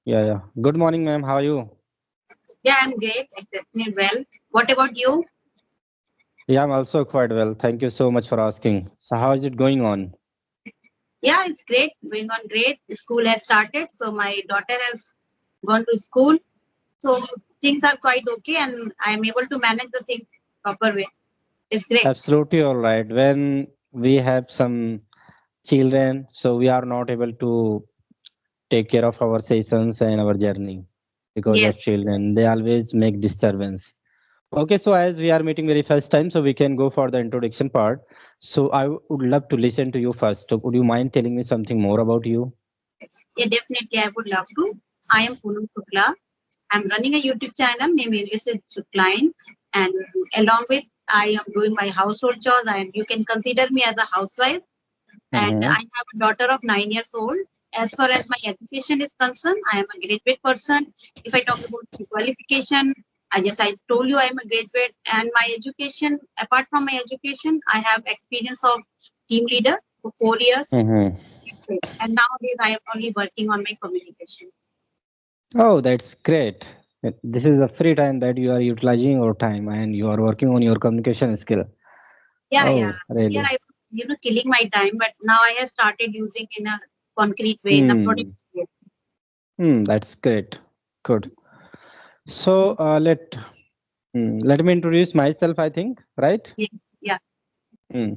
Yeah. Good morning, ma'am. How are you? Yeah, I'm great. I'm definitely well. What about you? Yeah, I'm also quite well. Thank you so much for asking. So, how is it going on? Yeah, it's great. Going on great. The school has started, so my daughter has gone to school. So things are quite okay, and I'm able to manage the things proper way. It's great. Absolutely all right. When we have some children, so we are not able to take care of our sessions and our journey because Yes, of children. They always make disturbance. Okay, so as we are meeting very first time, so we can go for the introduction part. So, I would love to listen to you first. So, would you mind telling me something more about you? yeah, definitely. I would love to. I am Poonam Shukla. I'm running a YouTube channel named Englishyaari, and along with I am doing my household chores, and you can consider me as a housewife. And Mm-hmm. I have a daughter of 9 years old. As far as my education is concerned, I am a graduate person. If I talk about the qualification, I told you I am a graduate, and my education, apart from my education, I have experience of team leader for 4 years, Mm-hmm. and nowadays I am only working on my communication. Oh, that's great. This is the free time that you are utilizing your time and you are working on your communication skill. Yeah, yeah. Oh, Here really? I was, killing my time, but now I have started using in a concrete way, in a productive Hmm. way. That's great. Good. So let me introduce myself, I think, right? Yeah, yeah. Hmm.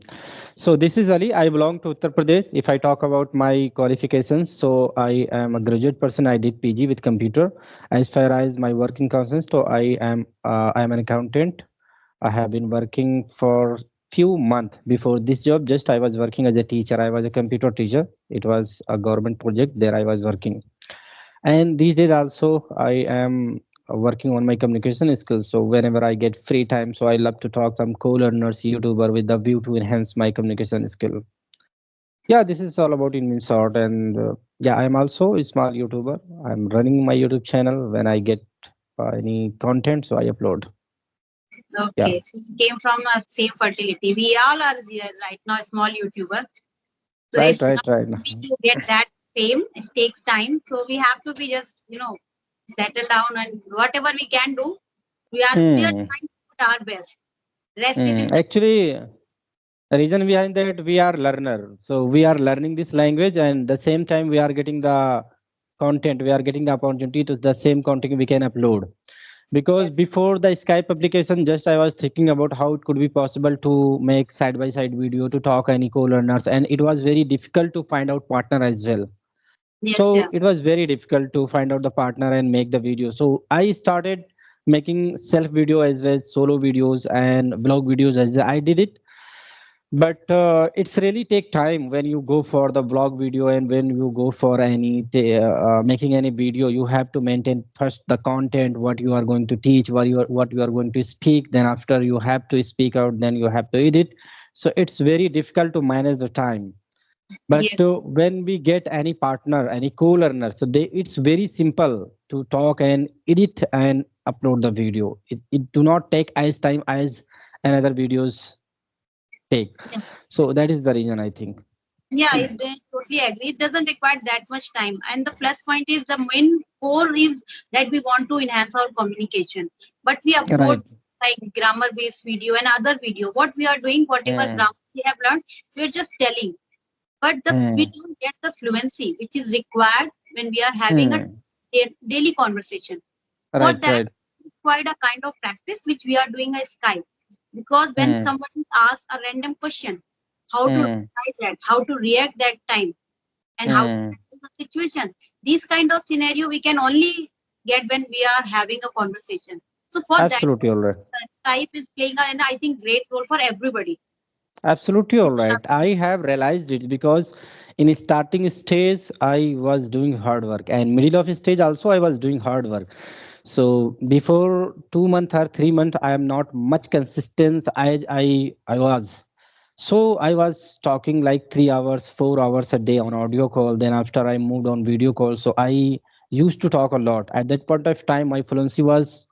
So this is Ali. I belong to Uttar Pradesh. If I talk about my qualifications, so I am a graduate person. I did PG with computer. As far as my working concerns, so I am an accountant. I have been working for few months before this job. Just I was working as a teacher. I was a computer teacher. It was a government project. There I was working. And these days also I am working on my communication skills. So whenever I get free time, so I love to talk some co-learners, YouTuber with the view to enhance my communication skill. Yeah, this is all about in short. And yeah, I'm also a small YouTuber. I'm running my YouTube channel. When I get any content, so I upload. Yeah, Okay, so you came from a same fertility. We all are here right now small YouTuber. So right, it's right, not right. easy to get that fame. It takes time. So we have to be just, settle down and whatever we can do, we are Hmm. trying to put our best. Rest it is the Actually, the reason behind that we are learner. So we are learning this language, and the same time we are getting the content. We are getting the opportunity to the same content we can upload. Because yes. before the Skype application, just I was thinking about how it could be possible to make side by side video to talk any co-learners, and it was very difficult to find out partner as well. Yes, yeah. So it was very difficult to find out the partner and make the video. So I started making self video as well, solo videos and vlog videos as well. I did it, but it's really take time when you go for the vlog video, and when you go for making any video, you have to maintain first the content, what you are going to teach, what you are going to speak, then after you have to speak out, then you have to edit. So it's very difficult to manage the time. But Yes. when we get any partner, any co-learner, so it's very simple to talk and edit and upload the video. It do not take as time as another videos take. Yeah. So that is the reason I think. Yeah, I totally agree. It doesn't require that much time. And the plus point is the main core is that we want to enhance our communication. But we upload Right. like grammar based video and other video. What we are doing, whatever Mm, grammar we have learned, we are just telling. But we mm, don't get the fluency which is required when we are having a mm. daily conversation. For Right, that, right. required a kind of practice which we are doing a Skype. Because when Mm, somebody asks a random question, how to mm, reply that, how to react that time, and how to mm. settle the situation. These kind of scenario we can only get when we are having a conversation. So for that, Absolutely all right. Skype is playing and I think great role for everybody. Absolutely all right. I have realized it because in starting stage I was doing hard work, and middle of stage also I was doing hard work. So before 2 month or 3 month, I am not much consistent as I was. So I was talking like 3 hours, 4 hours a day on audio call. Then after I moved on video call, so I used to talk a lot. At that point of time, my fluency was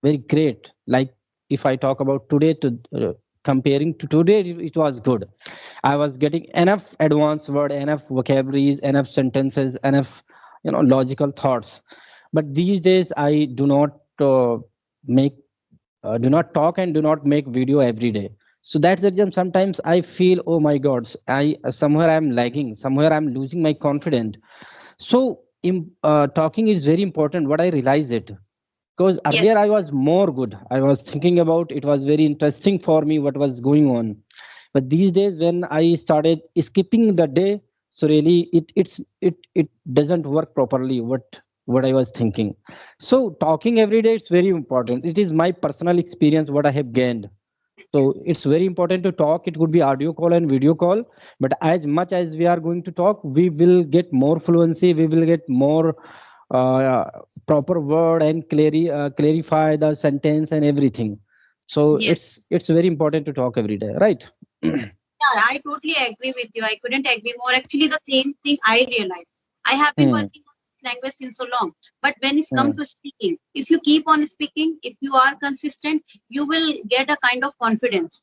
very great. Like if I talk about today to comparing to today, it was good. I was getting enough advanced word, enough vocabularies, enough sentences, enough logical thoughts. But these days I do not make do not talk and do not make video every day. So that's the reason sometimes I feel, oh my god, I somewhere I'm lagging, somewhere I'm losing my confidence. So talking is very important, what I realize it, because Yes, earlier I was more good, I was thinking about, it was very interesting for me what was going on. But these days when I started skipping the day, so really it doesn't work properly what I was thinking. So talking every day, it's very important. It is my personal experience what I have gained. So it's very important to talk. It could be audio call and video call, but as much as we are going to talk, we will get more fluency, we will get more uh, proper word and clarify the sentence and everything. So yes. it's very important to talk every day, right? Yeah, I totally agree with you. I couldn't agree more. Actually, the same thing I realized. I have been Hmm, working on this language since so long. But when it's come hmm, to speaking, if you keep on speaking, if you are consistent, you will get a kind of confidence.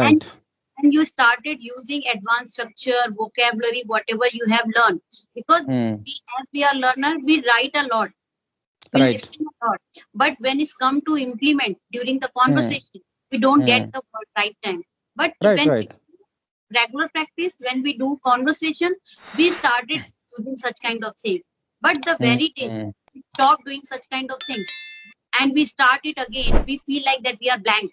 And right. and you started using advanced structure, vocabulary, whatever you have learned. Because Hmm, as we are learner, we write a lot, we right. listen a lot. But when it's come to implement during the Hmm, conversation, we don't get hmm, the word right time. But right, when right. regular practice, when we do conversation, we started doing such kind of thing. But the Hmm, very day hmm, we stop doing such kind of things and we start it again, we feel like that we are blank.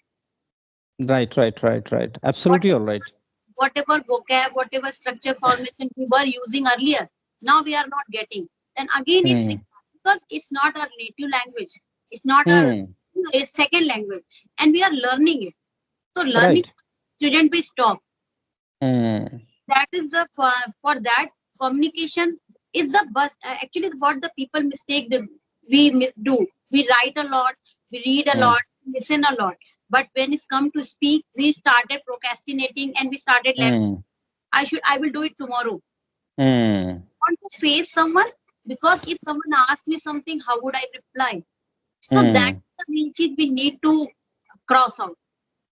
right, right, right, right. Absolutely, Whatever, all right. whatever vocab, whatever structure formation we were using earlier, now we are not getting. Then again, it's Hmm, required because it's not our native language. It's not our hmm, a second language, and we are learning it. So learning right. shouldn't be stopped. Hmm, That is the for that communication is the best. Actually, what the people mistake that do. We write a lot, we read a hmm, lot, listen a lot, but when it's come to speak, we started procrastinating and we started left. hmm, I will do it tomorrow. hmm, I want to face someone because if someone asks me something, how would I reply? So that's hmm. the main cheat we need to cross out.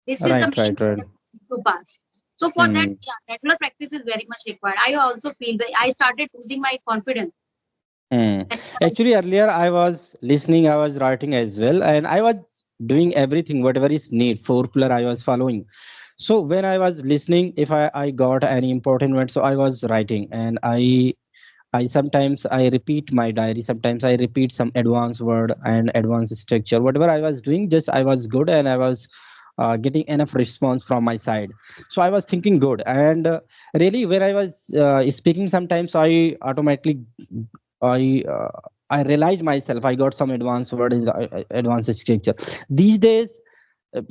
This is the Right, main right, right. step to pass. So for that, Hmm. yeah, regular practice is very much required. I also feel that I started losing my confidence. Hmm. Actually, earlier I was listening, I was writing as well, and I was doing everything, whatever is need. Four pillar I was following. So when I was listening, if I got any important word, so I was writing, and I sometimes I repeat my diary. Sometimes I repeat some advanced word and advanced structure. Whatever I was doing, just I was good, and I was getting enough response from my side. So I was thinking good, and really when I was speaking, sometimes I automatically I I realized myself I got some advanced word in the advanced structure. These days,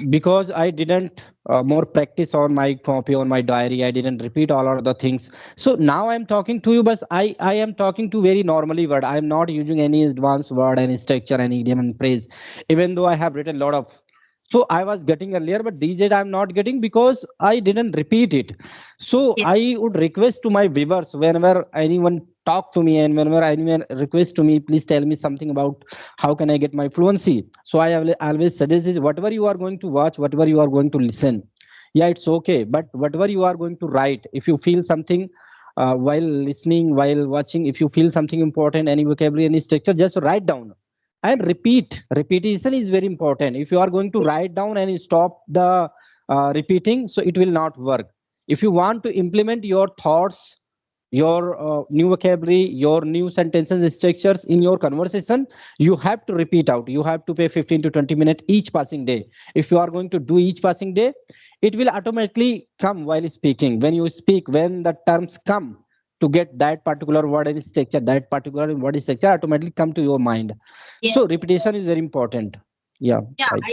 because I didn't more practice on my copy, on my diary, I didn't repeat all of the things. So now I'm talking to you, but I am talking to very normally word. I am not using any advanced word, any structure, any idiom and phrase, even though I have written a lot of. So I was getting earlier, but these days I'm not getting because I didn't repeat it. So Yes, I would request to my viewers, whenever anyone talk to me and whenever anyone request to me, please tell me something about how can I get my fluency. So I always suggest is whatever you are going to watch, whatever you are going to listen, yeah, it's okay. But whatever you are going to write, if you feel something while listening, while watching, if you feel something important, any vocabulary, any structure, just write down and repeat. Repetition is very important. If you are going to yes, write down and stop the repeating, so it will not work. If you want to implement your thoughts, your new vocabulary, your new sentences and structures in your conversation, you have to repeat out. You have to pay 15 to 20 minutes each passing day. If you are going to do each passing day, it will automatically come while speaking. When you speak, when the terms come to get that particular word and structure, that particular word structure automatically come to your mind. yes. So repetition is very important. Yeah, Yeah, right.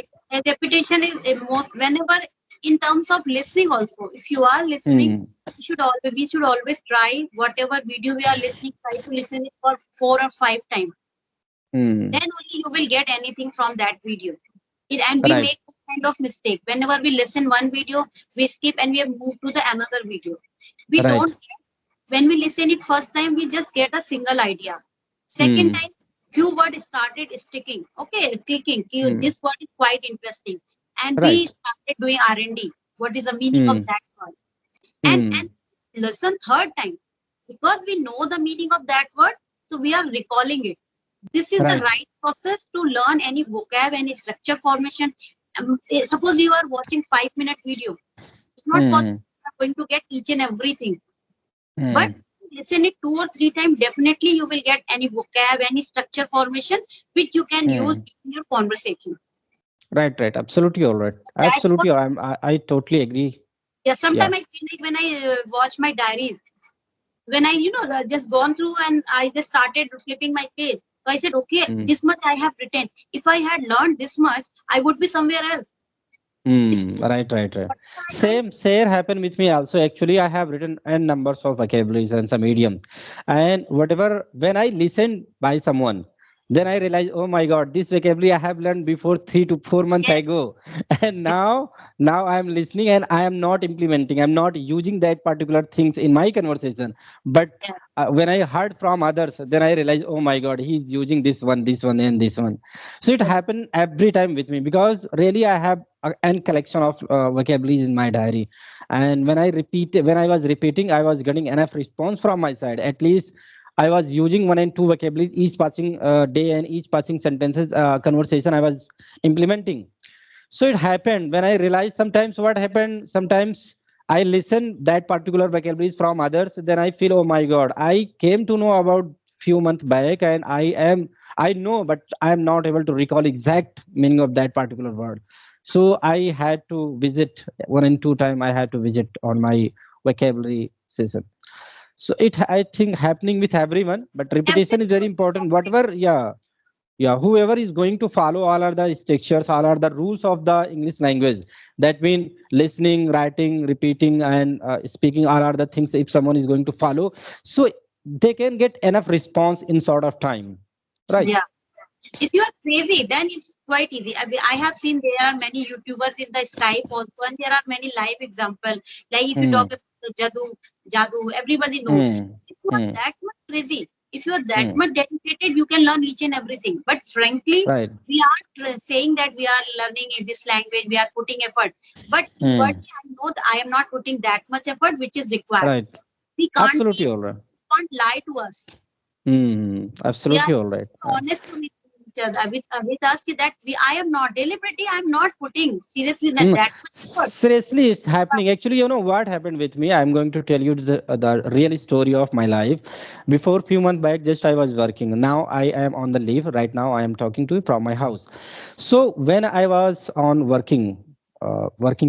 repetition is a most whenever in terms of listening also. If you are listening, Hmm. we should always try whatever video we are listening. Try to listen it for 4 or 5 times. Hmm. Then only you will get anything from that video. And we Right. make this kind of mistake. Whenever we listen one video, we skip and we have moved to the another video. We Right. don't when we listen it first time, we just get a single idea. Second Hmm. time, few words started sticking. Okay, clicking. Hmm. This word is quite interesting, and we Right. started doing R&D. What is the meaning of Hmm. that word? And Hmm. listen third time because we know the meaning of that word. So we are recalling it. This is the Right. right process to learn any vocab, any structure formation. Suppose you are watching 5 minute video. It's not possible Hmm. you are going to get each and everything. But Hmm. listen it 2 or 3 times, definitely you will get any vocab, any structure formation which you can use Hmm. in your conversation. Right. Right. Absolutely. All right. That was, Absolutely. I totally agree. yeah, Yeah. sometimes I feel like when I watch my diaries, when I, just gone through and I just started flipping my page. So I said, okay, Hmm. this much I have written. If I had learned this much, I would be somewhere else. It's Hmm. Right, right, right. whatever I learned. Same happened with me also. Actually, I have written n numbers of vocabularies and some idioms, and whatever when I listen by someone, then I realize, oh my God, this vocabulary I have learned before 3 to 4 months Yes, ago, and now I am listening and I am not implementing. I'm not using that particular things in my conversation, but yes, when I heard from others, then I realized, oh my God, he's using this one, and this one. So it yes, happened every time with me because really I have an collection of vocabularies in my diary, and when I was repeating, I was getting enough response from my side. At least I was using one and two vocabularies each passing day and each passing sentences conversation I was implementing. So it happened when I realized sometimes what happened. Sometimes I listen that particular vocabularies from others, then I feel, oh my God, I came to know about few months back, and I know, but I am not able to recall exact meaning of that particular word. So I had to visit one and two time. I had to visit on my vocabulary session. So I think happening with everyone, but repetition is very important. Whatever, yeah, whoever is going to follow all are the structures, all are the rules of the English language. That mean listening, writing, repeating, and speaking, all are the things if someone is going to follow, so they can get enough response in sort of time, right? yeah. If you are crazy, then it's quite easy. I have seen there are many YouTubers in the Skype also, and there are many live examples. Like if you talk Hmm. about the Jadu, everybody knows. Hmm. If you are Hmm. that much crazy, if you are that Hmm. much dedicated, you can learn each and everything. But frankly, Right. we are saying that we are learning in this language, we are putting effort. But Hmm. inwardly, I know that I am not putting that much effort which is required. Right. We can't Absolutely be, all right. can't lie to us. Hmm. We are Absolutely all right. honest to each other with us that I am not deliberately, I am not putting seriously Mm, that much effort. seriously, it's happening. Actually, you know what happened with me? I'm going to tell you the real story of my life. Before few months back, just I was working. Now I am on the leave. Right now, I am talking to you from my house. So when I was on working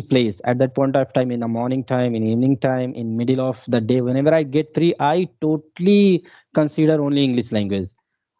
place at that point of time, in the morning time, in evening time, in middle of the day, whenever I get free, I totally consider only English language.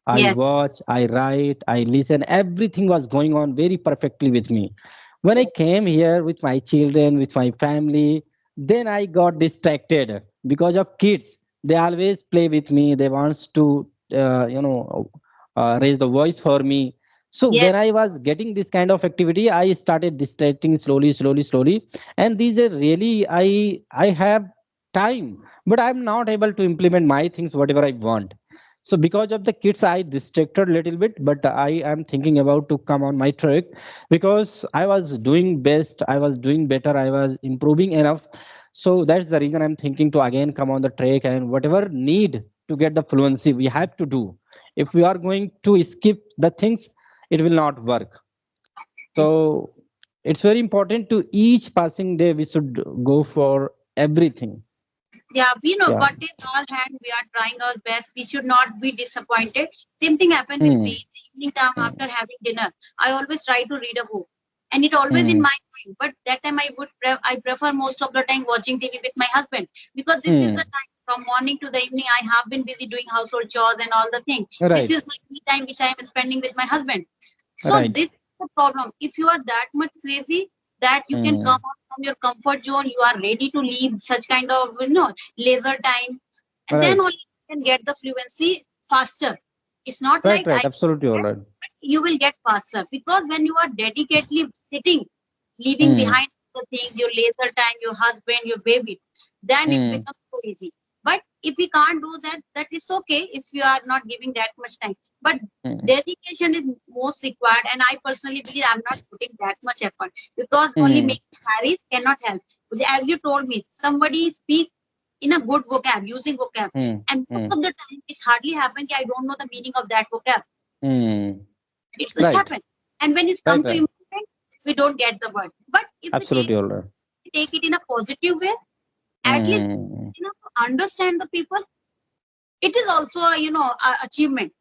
I Yes, watch, I write, I listen. Everything was going on very perfectly with me. When I came here with my children, with my family, then I got distracted because of kids. They always play with me. They wants to, raise the voice for me. So yes, when I was getting this kind of activity, I started distracting slowly, slowly, slowly. And these are really, I have time, but I'm not able to implement my things whatever I want. So because of the kids, I distracted a little bit, but I am thinking about to come on my track because I was doing best, I was doing better, I was improving enough. So that's the reason I'm thinking to again come on the track, and whatever need to get the fluency we have to do. If we are going to skip the things, it will not work. So it's very important to each passing day we should go for everything. yeah. Yeah. What is our hand, we are trying our best, we should not be disappointed. Same thing happened with me Hmm. in the evening time Hmm. after having dinner. I always try to read a book, and it always in Hmm. my mind. But that time I prefer most of the time watching TV with my husband, because this is the Hmm. time from morning to the evening I have been busy doing household chores and all the things. This Right. is my free time which I am spending with my husband. So Right. this is the problem. If you are that much crazy that you can come Hmm. out from your comfort zone, you are ready to leave such kind of laser time, and then Right. only you can get the fluency faster. It's not Right. like Right. Absolutely all but right. you will get faster, because when you are dedicatedly sitting, leaving Hmm. behind the things, your laser time, your husband, your baby, then it Hmm. becomes so easy. But if we can't do that, that it's okay if you are not giving that much time. But Hmm. dedication is most required, and I personally believe I'm not putting that much effort, because only Hmm. making diaries cannot help. As you told me, somebody speak, in a good vocab, using vocab. And most of the time, it's hardly happened. I don't know the meaning of that vocab. It's Right. happened. And when it's Right. come to Right. implement, we don't get the word. But if Absolutely all right. we take it in a positive way, at least to understand the people, it is also a achievement.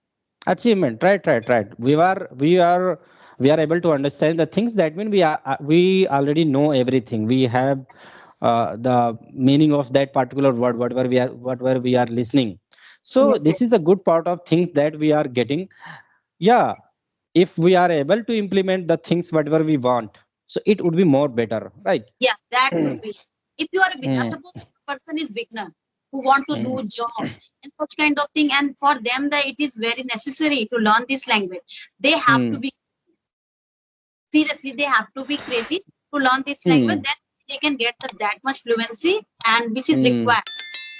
Achievement. Right. Right. Right. We are able to understand the things. That mean we already know everything. We have the meaning of that particular word, whatever we are listening. So Yes, this is the good part of things that we are getting. Yeah, if we are able to implement the things whatever we want, so it would be more better, right? yeah, that Mm, would be. If you are a beginner, mm, suppose a person is beginner who want to do mm, job and such kind of thing, and for them that it is very necessary to learn this language. They have to mm, be seriously, they have to be crazy to learn this language. mm, Then they can get that much fluency, and which is mm. required.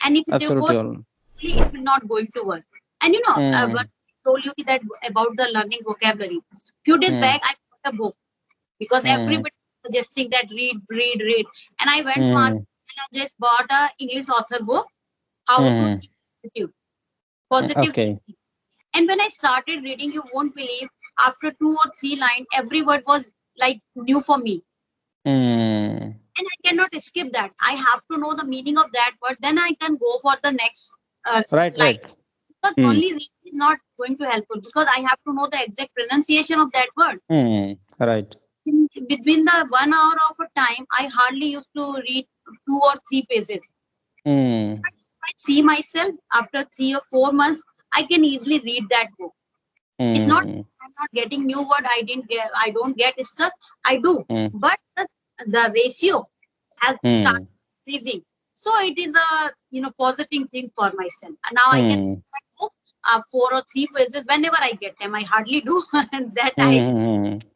And if they go Absolutely all. slowly, it will not going to work. And Mm, what I told you that about the learning vocabulary. Few days mm, back, I bought a book because mm, everybody is suggesting that read. And I went to market mm, and I just bought a English author book, How to mm. Think Positive Okay. Thinking. And when I started reading, you won't believe, after 2 or 3 lines, every word was like new for me. Mm. And I cannot skip that. I have to know the meaning of that word. Then I can go for the next Right, line. right. Because Mm, only reading is not going to help because I have to know the exact pronunciation of that word. right. Between the 1 hour of a time, I hardly used to read 2 or 3 pages. Mm, I see myself after 3 or 4 months, I can easily read that book. It's not mm, I'm not getting new word. I don't get stuck. I do, mm, but the ratio has started mm, increasing. So it is a positive thing for myself. And now I can mm, read that book 4 or 3 pages whenever I get them. I hardly do that.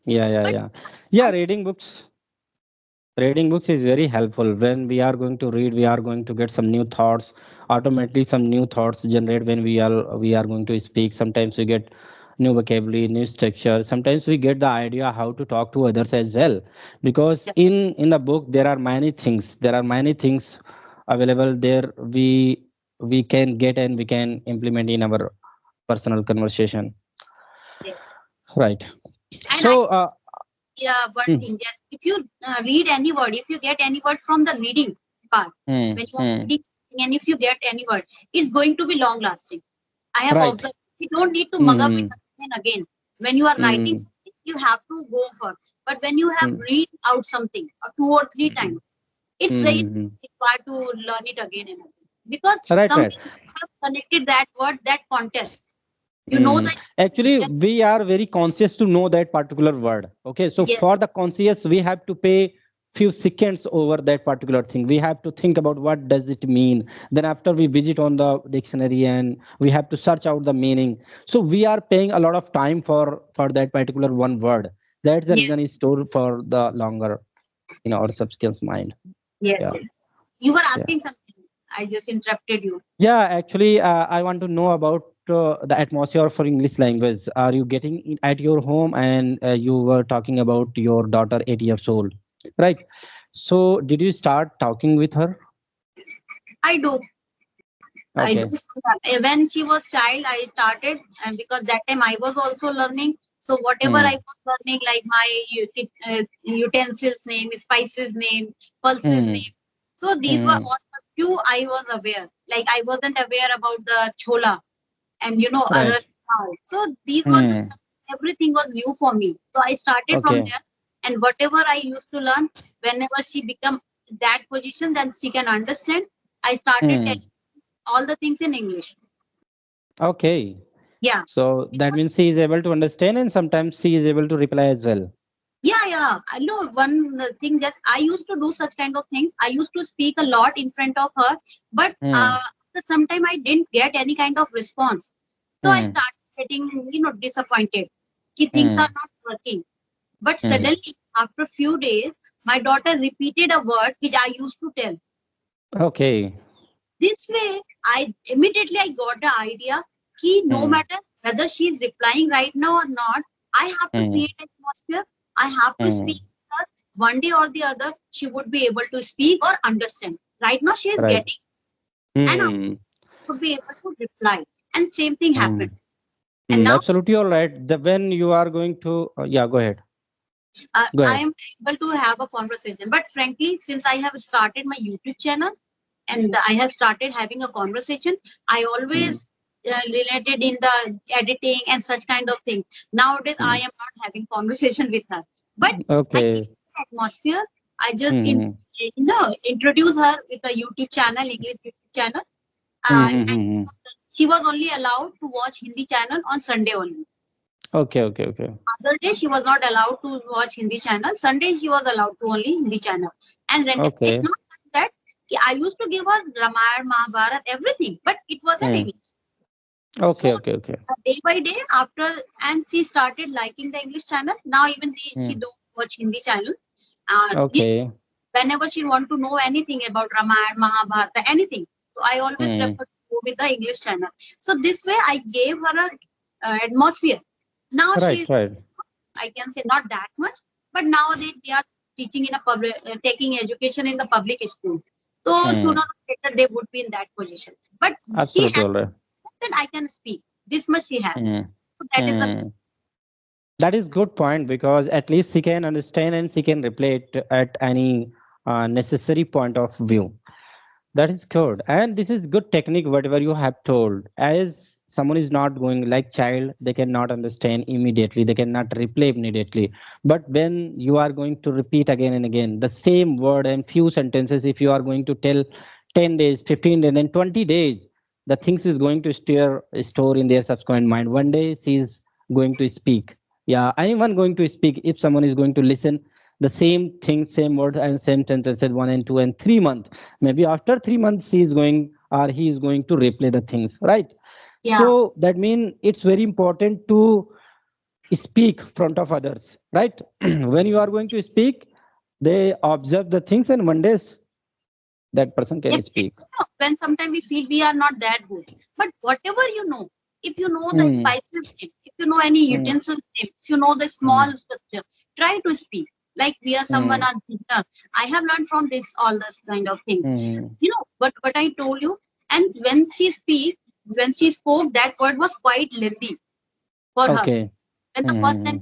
Yeah, yeah, But yeah. Yeah, reading books is very helpful. When we are going to read, we are going to get some new thoughts. Automatically some new thoughts generate when we are going to speak. Sometimes we get new vocabulary, new structure. Sometimes we get the idea how to talk to others as well, because in the book there are many things available there. We can get and we can implement in our personal conversation, yes. right? And I So one mm, thing, just if you read any word, if you get any word from the reading part, mm, when you are mm, reading something and if you get any word, it's going to be long lasting. I have right. observed. You don't need to mug up it Mm, again and again. When you are writing mm, something, you have to go for. But when you have mm, read out something 2 or 3 times, it's mm. required to learn it again and again. Because Right, right. something have connected that word, that context. You know Mm. that. Actually, we are very conscious to know that particular word. Okay, so Yes, for the conscious, we have to pay few seconds over that particular thing. We have to think about what does it mean. Then after we visit on the dictionary and we have to search out the meaning. So we are paying a lot of time for that particular one word. That's the yes, reason is stored for the longer in our subconscious mind. yes, Yeah, yes. You were yeah. asking something. I just interrupted you. Yeah, actually, I want to know about the atmosphere for English language. Are you getting it at your home? And you were talking about your daughter, 8 years old, right? So, did you start talking with her? I do. I do Okay. start. When she was child, I started, and because that time I was also learning. So whatever I Hmm. was learning, like my utensils name, spices name, pulses Hmm. name. So these were Hmm. all the few I was aware. Like I wasn't aware about the chola and other. Right. So these was the Hmm. everything was new for me. So I started from Okay. there, and whatever I used to learn, whenever she become that position, then she can understand. I started Hmm. telling all the things in English. Okay. Yeah. So that Because, means she is able to understand, and sometimes she is able to reply as well. yeah. I know one thing, just I used to do such kind of things. I used to speak a lot in front of her, but Hmm. after some time I didn't get any kind of response. So I Hmm. started getting, disappointed. Things are Hmm. not working. But Hmm. suddenly, after few days, my daughter repeated a word which I used to tell. Okay. This way, I immediately I got the idea कि no Hmm. matter whether she is replying right now or not, I have to Hmm. create an atmosphere. I have to Hmm. speak with her. One day or the other, she would be able to speak or understand. Right now, she is Right. getting. and I Hmm. would be able to reply. And same thing Hmm. happened. And now Absolutely all right. When you are going to, yeah, go ahead. Go I ahead. am able to have a conversation. But frankly, since I have started my YouTube channel and I have started having a conversation, I Hmm. always related in the editing and such kind of thing. Nowadays, Hmm. I am not having conversation with her, but I Okay. keep the atmosphere. I just Hmm. introduce her with a YouTube channel, English YouTube channel, and Hmm. she was only allowed to watch Hindi channel on Sunday only. Okay. Okay. Okay. Other day she was not allowed to watch Hindi channel. Sunday she was allowed to only Hindi channel. And then it's Okay. not like that. I used to give her Ramayana, Mahabharat, everything, but it was an Hmm. English. So Okay. Okay. Okay. day by day after, and she started liking the English channel. Now even she Hmm. don't watch Hindi channel. Yes, Okay. whenever she want to know anything about Ramayana, Mahabharata, anything, so I always Hmm. prefer to go with the English channel. So this way I gave her a atmosphere. Now she Right. is, Right. I can say, not that much, but nowadays they are teaching in a public, taking education in the public school. So Hmm. sooner or later they would be in that position. But she Absolutely has all right. that I can speak. This much she has. Hmm. So that is a Hmm. That is good point because at least she can understand and she can reply it at any necessary point of view. That is good. And this is good technique, whatever you have told. As someone is not going like child, they cannot understand immediately. They cannot replay immediately. But when you are going to repeat again and again the same word and few sentences, if you are going to tell 10 days, 15 days, and 20 days, the things is going to store in their subsequent mind. One day she is going to speak. Yeah, anyone going to speak if someone is going to listen the same thing, same word and same sentences 1 and 2 and 3 months. Maybe after 3 months he is going or he is going to replay the things, right? yeah. So that means it's very important to speak front of others, right? When you are going to speak, they observe the things and one day that person can Definitely, speak. when sometimes we feel we are not that good, but whatever you know, if you know the Hmm. spices name, if you know any Hmm. utensil name, if you know the Hmm. small structure, try to speak like we are someone Hmm. on dinner. I have learned from this all this kind of things, Hmm. but what I told you. And when she spoke, that word was quite lengthy for her. Okay. And the first Hmm. time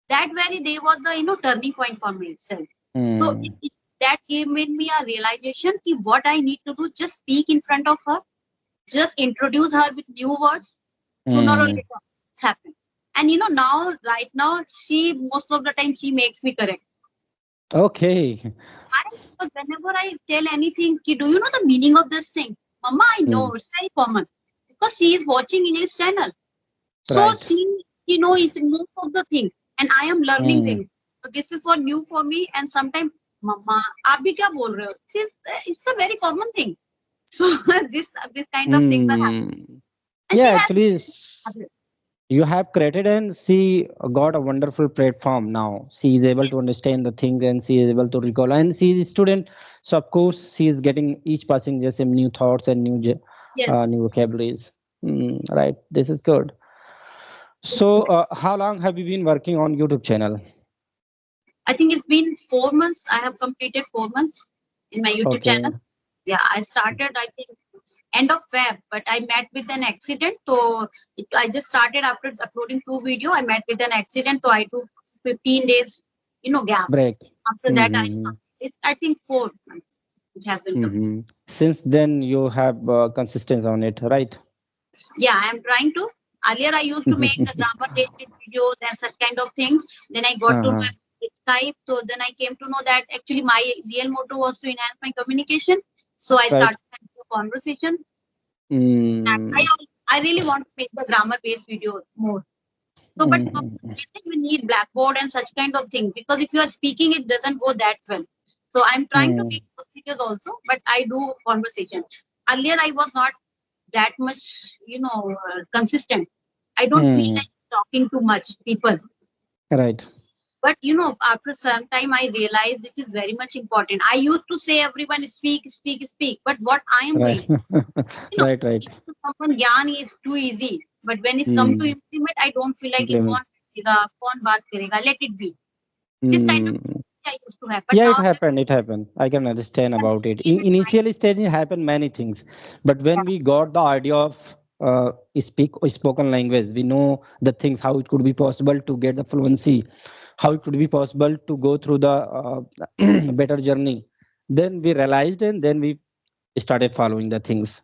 that very day was the turning point for me itself. So Hmm. that gave me a realization ki what I need to do, just speak in front of her, just introduce her with new words. Sooner or Hmm. later it's happened. And now, right now, she most of the time she makes me correct. Okay. I, because whenever I tell anything, ki, do you know the meaning of this thing? Mama, I Hmm. know it's very common because she is watching English channel. So Right. she know it's most of the thing, and I am learning Hmm. things. So this is what new for me. And sometimes, Mama, आप भी क्या बोल रहे हो? It's a very common thing. So this kind of things are happening, Hmm. and Yeah, she has actually, habit. you have created and she got a wonderful platform now. She is able Yes, to understand the things and she is able to recall. And she is a student, so of course she is getting each passing just some new thoughts and yes. new vocabularies. Right, this is good. So, how long have you been working on YouTube channel? I think it's been 4 months. I have completed 4 months in my YouTube channel. Okay, Yeah, I started, I think, end of Feb, but I met with an accident. So I just started after uploading 2 video. I met with an accident, so I took 15 days, gap. break. After that, I Mm-hmm. started. I think 4 months, which has been completed. Mm-hmm. Since then, you have consistency on it, right? Yeah, I am trying to. Earlier, I used to make the grammar related videos and such kind of things. Then I got to know Uh-huh. it's Skype. So then I came to know that actually my real motto was to enhance my communication. So I Right. started having a conversation. And Mm-hmm. I really want to make the grammar based video more. So, but for Mm-hmm. that you need blackboard and such kind of thing, because if you are speaking, it doesn't go that well. So I'm trying to make those videos also, but I do conversation. Earlier, I was not that much, consistent. I don't feel Mm-hmm. like talking to much people. Right. But after some time, I realized it is very much important. I used to say everyone speak, speak, speak. But what I am Right. doing, you know, Right. teaching to someone gyan is too easy. But when it's come to Hmm. implement, I don't feel like it Implement. kaun karega, kaun baat karega. Let it be. This kind of Hmm. thing I used to happen. Yeah, Now, it happened. I can understand about it. In even my, initial stage it happened many things, but when we got the idea of spoken language, we know the things, how it could be possible to get the fluency, how it could be possible to go through the better journey, then we realized, and then we started following the things.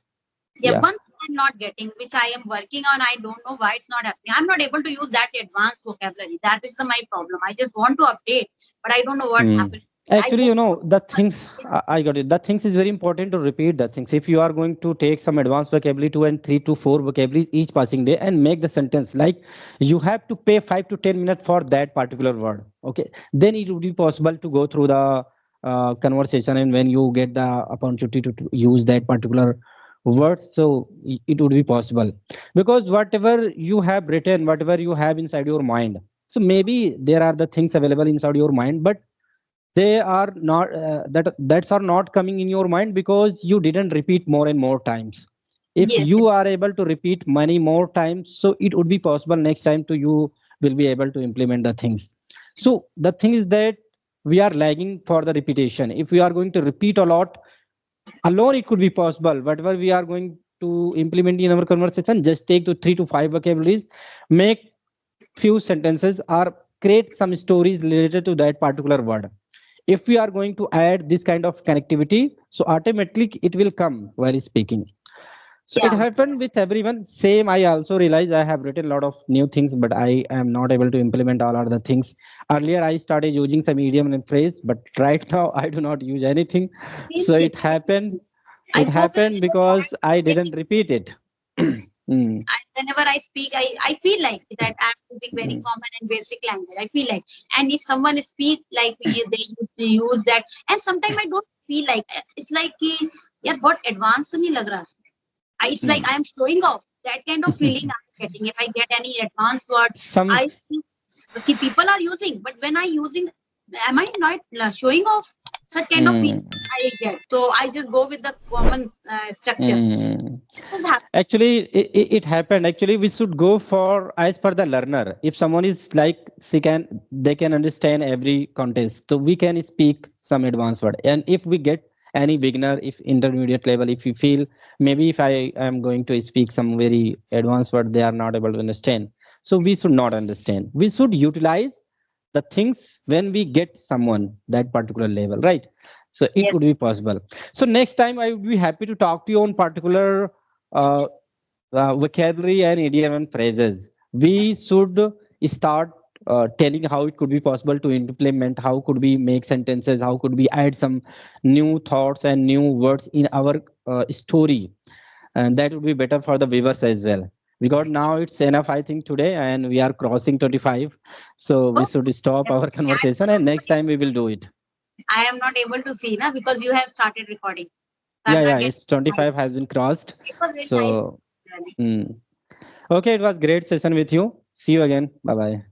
yeah, Yeah. one thing I'm not getting, which I am working on, I don't know why it's not happening. I'm not able to use that advanced vocabulary. That is my problem. I just want to update, but I don't know what Hmm. happened. I Actually, go, the things, I got it. The things is very important to repeat the things. If you are going to take some advanced vocabulary, 2 and 3 to 4 vocabularies each passing day, and make the sentence, like you have to pay 5 to 10 minutes for that particular word. Okay, then it would be possible to go through the conversation, and when you get the opportunity to use that particular word, so it would be possible, because whatever you have written, whatever you have inside your mind, so maybe there are the things available inside your mind, but they are not that's are not coming in your mind because you didn't repeat more and more times. If yes, you are able to repeat many more times, so it would be possible next time to you will be able to implement the things. So the thing is that we are lagging for the repetition. If we are going to repeat a lot alone, it could be possible. Whatever we are going to implement in our conversation, just take to 3 to 5 vocabularies, make few sentences, or create some stories related to that particular word. If we are going to add this kind of connectivity, so automatically it will come while speaking. So it yeah, happened with everyone. Same, I also realized I have written a lot of new things, but I am not able to implement all other things. Earlier I started using some idiom and phrase, but right now I do not use anything. same So thing. it happened, I it go with happened because I the didn't repeat it. Mm, whenever I speak, I feel like that I'm using very mm, common and basic language. I feel like, and if someone speak like they use that, and sometimes I don't feel like it's like कि यार बहुत advanced तो नहीं लग रहा. It's like mm. I'm showing off. That kind of feeling I'm getting. If I get any advanced word, Some I think कि people are using, but when I using, am I not showing off? Such kind of feeling mm, I get. So I just go with the common structure. mm. So that, Actually, it happened. Actually, we should go for as per the learner. If someone is like they can understand every context. So we can speak some advanced word. And if we get any beginner, if intermediate level, if you feel maybe if I am going to speak some very advanced word, they are not able to understand. So we should not understand. We should utilize the things when we get someone that particular level, right? So it yes, would be possible. So next time I would be happy to talk to you on particular uh, vocabulary and idiom and phrases. We should start telling how it could be possible to implement, how could we make sentences, how could we add some new thoughts and new words in our story, and that would be better for the viewers as well. Because now it's enough, I think, today, and we are crossing 25, so we oh, should stop our conversation, and next time we will do it. I am not able to see now because you have started recording. So Yeah, I'm yeah, not getting. it's 25 has been crossed. It was very nice. So mm. Okay, it was great session with you. See you again. Bye bye.